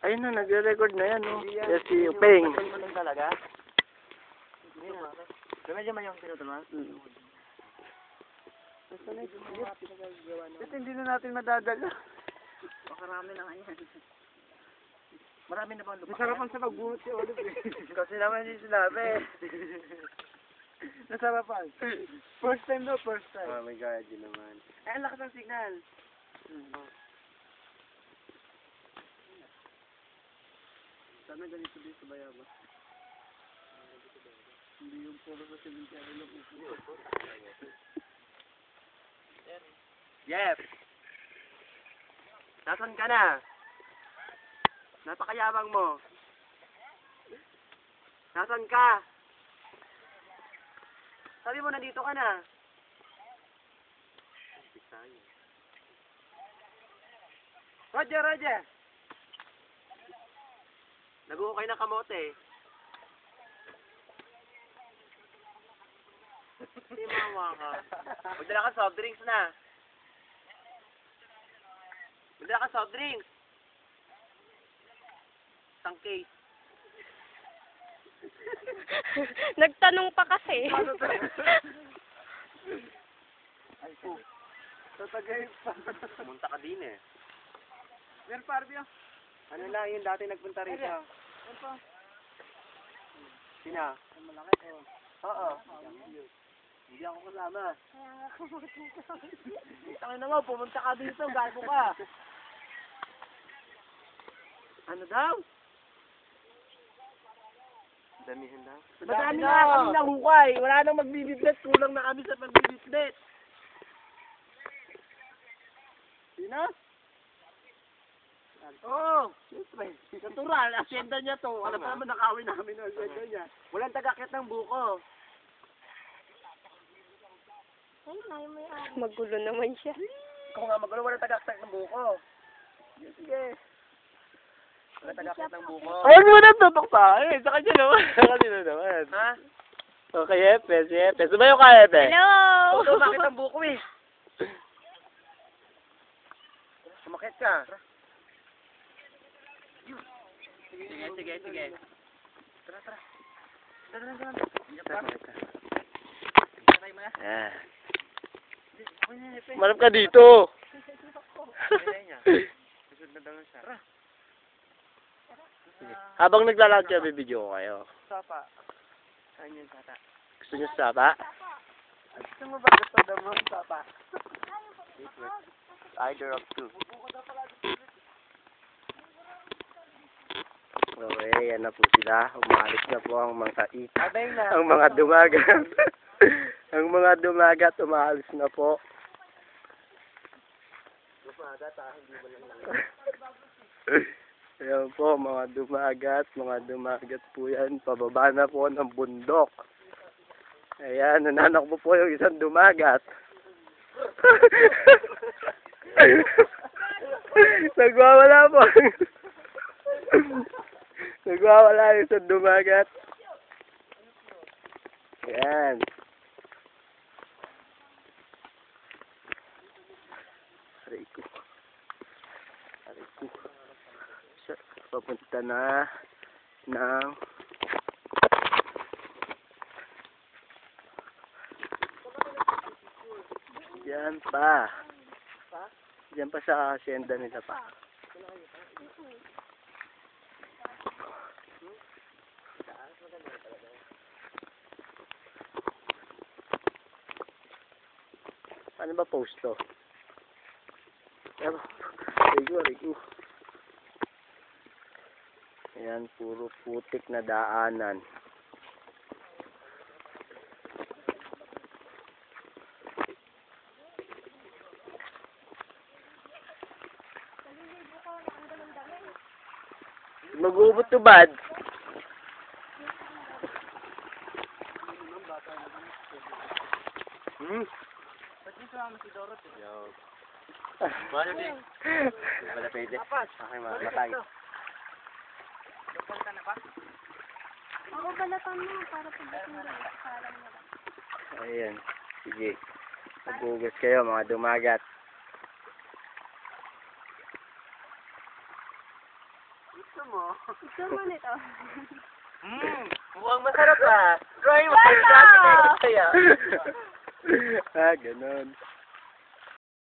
Ayun na, nagre-record na yan, no? Yes, si Upeng. Mo lang talaga? Medyo man yung pinutulungan? Kasi hindi na natin madadala. Makarami na nga yan. Marami na bang lupa? Nasarapan sa pagbunot si Olive. Kasi naman yung sinabi. Nasarapan. First time daw, first time. Oh my God, yun naman. Ay, ang lakas ng signal. Sana ganito din sa Bayaba. Hindi yung puro sa cemetery lang upo. Jeff! Nasaan ka na? Napakayabang mo. Nasaan ka? Sabi mo, nandito ka na. Roger, Roger! Nag-uukay ng kamote. Hindi mawa ka. Magdala ka soft drinks na. Magdala ka soft drinks. Isang case. Nagtanong pa kasi. Ay po. Tatagay pa. Pumunta ka din eh. Meron pa, Arbio. Ano lang yung dati nagpunta rito? Meron pa. Sina? Ang malaki ko. Oo. Hindi ako kasama. Kaya nga kumutin ko. Tangin na nga, pumunta ka dito, gago ka. Ano daw? Damihan daw? Madami na kami nahukay. Wala nang magbibitlet. Kulang na kami sa magbibitlet. Sino? Oo, siyempre. Natural, asyenda niya to. Alam pa naman nakawin namin ang asyenda niya. Walang tagakit ng buko. Ay, layo mo yan. Magulo naman siya. Kung nga magulo, walang tagakit ng buko. Sige. Walang tagakit ng buko. Ayun mo na tutok tayo. Sa kanya naman. Sa kanya naman. Ha? Okay, Epe. Si Epe. Sumayo ka, Epe. Hello! Sumakit ang buko eh. Sumakit ka. Sige. Tara. Ah. Malap ka dito. Habang naglalakad ka, bibidyo ko kayo. Sapa. Saan yung sata? Gusto niyo sapa? Gusto mo ba gusto daw mo sapa? Either of two. Okay, yan na po sila. Umalis na po ang mga Abay na. ang mga dumagat. Ang mga dumagat, umalis na po. Ayan po, mga dumagat po yan. Pababa na po ng bundok. Ayan, nananakbo po yung isang dumagat. Nagwawala po. Nagwawala yung isang dumagat. Ayan. Aray ko. Papunta na ng diyan pa sa hacienda nila pa. Ano ba post to? Aray ko. Ayan, puro putik na daanan. Mag-uubot to bad. Ba't dito naman si Dorothy? Yo. Wala pwede. Okay, matay. Lupan ka na ba? Ako balatan mo para pagdating mo. Parang mo lang. Ayan. Sige. Magugas kayo, mga dumagat. Gusto mo? Gusto mo nito? Mukhang masarap ah. Try mo. Wala! Ah, ganon.